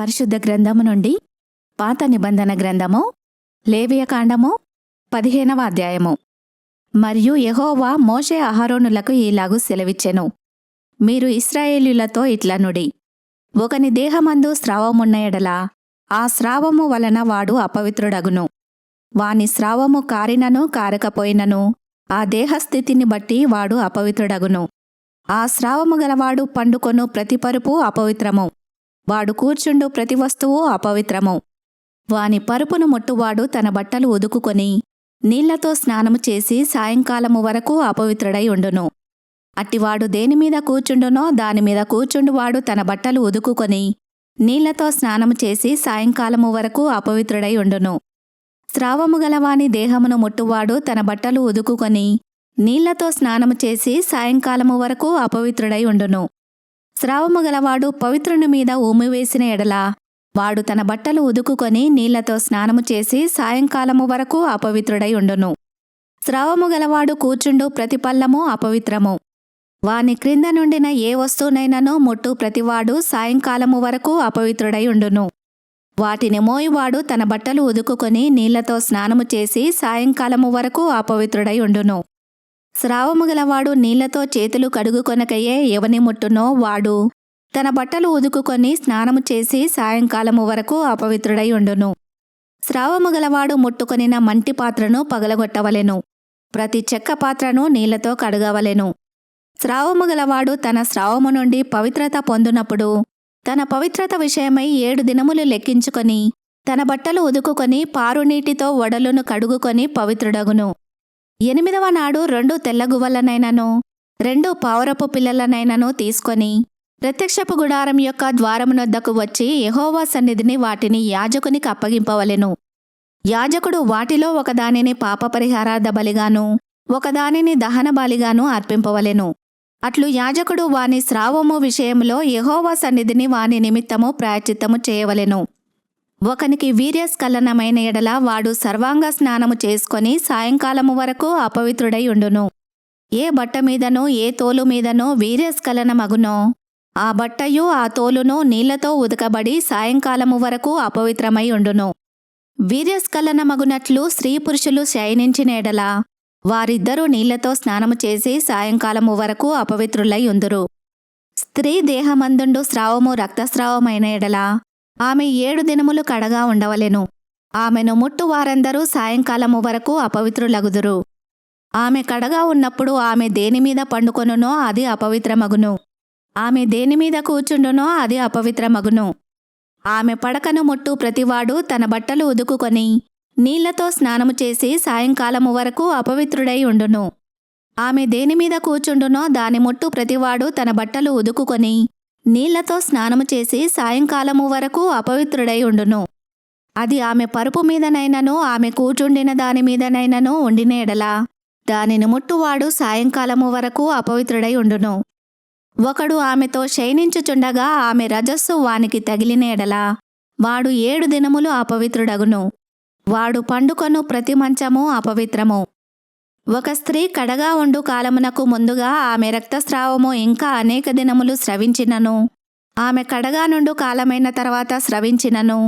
పరిశుద్ధ గ్రంథము నుండి పాత నిబంధన గ్రంథము లేవియకాండము 15వ అధ్యాయము. మరియు యెహోవా మోషే అహరోనులకు ఈలాగు సెలవిచ్చెను. మీరు ఇశ్రాయేలీయులతో ఇట్లనుడి, ఒకని దేహమందు స్రావమున్న ఎడల ఆ స్రావము వలన వాడు అపవిత్రుడగును. వాని స్రావము కారినను కారకపోయినను ఆ దేహస్థితిని బట్టి వాడు అపవిత్రుడగును. ఆ స్రావము గలవాడు పండుకొను ప్రతి పరుపు అపవిత్రము. వాడు కూర్చుండు ప్రతి వస్తువు అపవిత్రము. వాని పరుపును ముట్టువాడు తన బట్టలు ఉదుకుకొని నీళ్లతో స్నానము చేసి సాయంకాలము వరకు అపవిత్రుడై ఉండును. అట్టివాడు దేనిమీద కూర్చుండునో దానిమీద కూర్చుండువాడు తన బట్టలు ఉదుకుకొని నీళ్లతో స్నానము చేసి సాయంకాలము వరకు అపవిత్రుడై ఉండును. స్రావము గలవాని దేహమును ముట్టువాడు తన బట్టలు ఉదుకుకొని నీళ్లతో స్నానము చేసి సాయంకాలము వరకు అపవిత్రుడై ఉండును. స్రావము గలవాడు పవిత్రుని మీద ఉమ్మివేసిన ఎడల వాడు తన బట్టలు ఉదుకుకొని నీళ్లతో స్నానము చేసి సాయంకాలము వరకు అపవిత్రుడై ఉండును. స్రావము గలవాడు కూర్చుండు ప్రతి పల్లము అపవిత్రము. వాని క్రింద నుండిన ఏ వస్తువునైనను ముట్టు ప్రతివాడు సాయంకాలము వరకు అపవిత్రుడై ఉండును. వాటిని మోయువాడు తన బట్టలు ఉదుకుకొని నీళ్లతో స్నానము చేసి సాయంకాలము వరకు అపవిత్రుడై ఉండును. స్రావము గలవాడు నీళ్లతో చేతులు కడుగుకొనకయే ఎవని ముట్టునో వాడు తన బట్టలు ఉదుకుకొని స్నానము చేసి సాయంకాలము వరకు అపవిత్రుడై ఉండును. స్రావము గలవాడు ముట్టుకొనిన మంటి పాత్రను పగలగొట్టవలెను. ప్రతి చెక్క పాత్రను నీళ్లతో కడగవలెను. స్రావము గలవాడు తన స్రావము నుండి పవిత్రత పొందునప్పుడు తన పవిత్రత విషయమై 7 దినములు లెక్కించుకొని తన బట్టలు ఉదుకుకొని పారునీటితో వడలును కడుగుకొని పవిత్రుడగును. 8వ నాడు 2 తెల్లగువ్వలనైనను 2 పావురపు పిల్లలనైనను తీసుకొని ప్రత్యక్షపు గుడారం యొక్క ద్వారమునొద్దకు వచ్చి యెహోవా సన్నిధిని వాటిని యాజకునికి అప్పగింపవలెను. యాజకుడు వాటిలో ఒకదానిని పాపపరిహారార్థ బలిగాను ఒకదానిని దహన బలిగాను అర్పింపవలెను. అట్లు యాజకుడు వాని స్రావము విషయంలో యెహోవా సన్నిధిని వాని నిమిత్తము ప్రాయశ్చిత్తము చేయవలెను. ఒకనికి వీర్యస్ఖలనమైన ఎడల వాడు సర్వాంగ స్నానము చేసుకొని సాయంకాలము వరకు అపవిత్రుడై ఉండును. ఏ బట్ట మీదనో ఏ తోలు మీదనో వీర్యస్ఖలనమగునో ఆ బట్టయు ఆ తోలును నీళ్లతో ఉదకబడి సాయంకాలము వరకు అపవిత్రమై ఉండును. వీర్యస్ఖలనమగునట్లు స్త్రీ పురుషులు శయనించిన ఎడల వారిద్దరూ నీళ్లతో స్నానము చేసి సాయంకాలము వరకు అపవిత్రులై ఉందురు. స్త్రీ దేహమందుండు స్రావము రక్తస్రావమైన ఎడల ఆమె 7 దినములు కడగా ఉండవలెను. ఆమెను ముట్టు వారందరూ సాయంకాలము వరకు అపవిత్రులగుదురు. ఆమె కడగా ఉన్నప్పుడు ఆమె దేనిమీద పండుకొనునో అది అపవిత్రమగును. ఆమె దేనిమీద కూర్చుండునో అది అపవిత్రమగును. ఆమె పడకను ముట్టు ప్రతివాడు తన బట్టలు ఉదుకుకొని నీళ్లతో స్నానము చేసి సాయంకాలము వరకు అపవిత్రుడై ఉండును. ఆమె దేనిమీద కూర్చుండునో దాని ముట్టు ప్రతివాడు తన బట్టలు ఉదుకుకొని నీళ్లతో స్నానము చేసి సాయంకాలము వరకు అపవిత్రుడై ఉండును. అది ఆమె పరుపు మీదనైనను ఆమె కూర్చుండిన దాని మీదనైనను ఉండిన ఎడల దానిని ముట్టువాడు సాయంకాలము వరకు అపవిత్రుడై ఉండును. ఒకడు ఆమెతో శయనించుచుండగా ఆమె రజస్సు వానికి తగిలిన ఎడల వాడు 7 దినములు అపవిత్రుడగును. వాడు పండుకొను ప్రతి మంచము అపవిత్రము. ఒక స్త్రీ కడగా ఉండు కాలమునకు ముందుగా ఆమె రక్తస్రావము ఇంకా అనేక దినములు స్రవించినను ఆమె కడగా నుండు కాలమైన తర్వాత స్రవించినను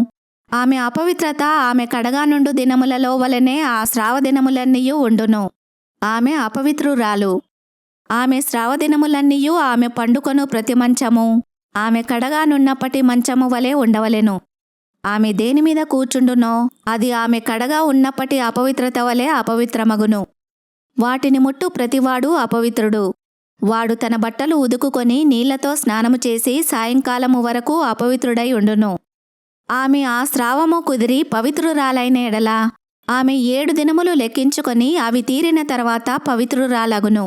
ఆమె అపవిత్రత ఆమె కడగా నుండు దినములలో వలనే ఆ స్రావ దినములన్నీయూ ఉండును. ఆమె అపవిత్రురాలు. ఆమె స్రావ దినములన్నీయూ ఆమె పండుకొను ప్రతి మంచము ఆమె కడగా నున్నప్పటి మంచము వలె ఉండవలెను. ఆమె దేనిమీద కూర్చుండునో అది ఆమె కడగా ఉన్నప్పటి అపవిత్రత వలె అపవిత్రమగును. వాటిని ముట్టు ప్రతివాడు అపవిత్రుడు. వాడు తన బట్టలు ఉదుకుకొని నీళ్లతో స్నానము చేసి సాయంకాలము వరకు అపవిత్రుడై ఉండును. ఆమె ఆ స్రావము కుదిరి పవిత్రురాలైన ఎడల ఆమె 7 దినములు లెక్కించుకొని అవి తీరిన తర్వాత పవిత్రురాలగును.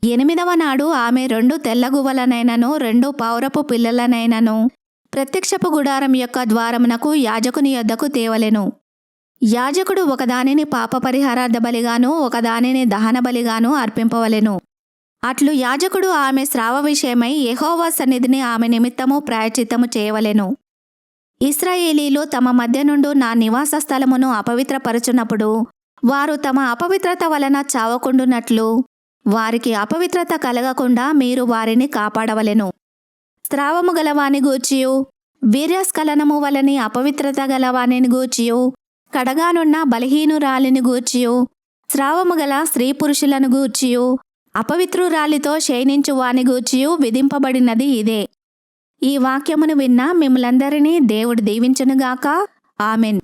8వ నాడు ఆమె 2 తెల్లగువ్వలనైనను 2 పావురపు పిల్లలనైనను ప్రత్యక్షపు గుడారం యొక్క ద్వారమునకు యాజకుని యొద్దకు తేవలెను. యాజకుడు ఒకదానిని పాపపరిహారార్థ బలిగాను ఒకదానిని దహన బలిగాను అర్పింపవలెను. అట్లు యాజకుడు ఆమె స్రావ విషయమై యెహోవా సన్నిధిని ఆమె నిమిత్తము ప్రాయశ్చిత్తము చేయవలెను. ఇశ్రాయేలీలు తమ మధ్య నుండు నా నివాస స్థలమును అపవిత్రపరచునప్పుడు వారు తమ అపవిత్రత వలన చావకుండునట్లు వారికి అపవిత్రత కలగకుండా మీరు వారిని కాపాడవలెను. స్రావము గలవాని గూర్చియు వీర్యస్ఖలనము వలని అపవిత్రత గల వానిని గూర్చియు, కడగానున్న బలహీనురాలిని గూర్చియు, స్రావము గల స్త్రీ పురుషులను గూర్చియు, అపవిత్రురాలితో శయనించు వాని గూర్చియు విధింపబడినది ఇదే. ఈ వాక్యమును విన్న మిమ్మలందరినీ దేవుడు దీవించునుగాక. ఆమెన్.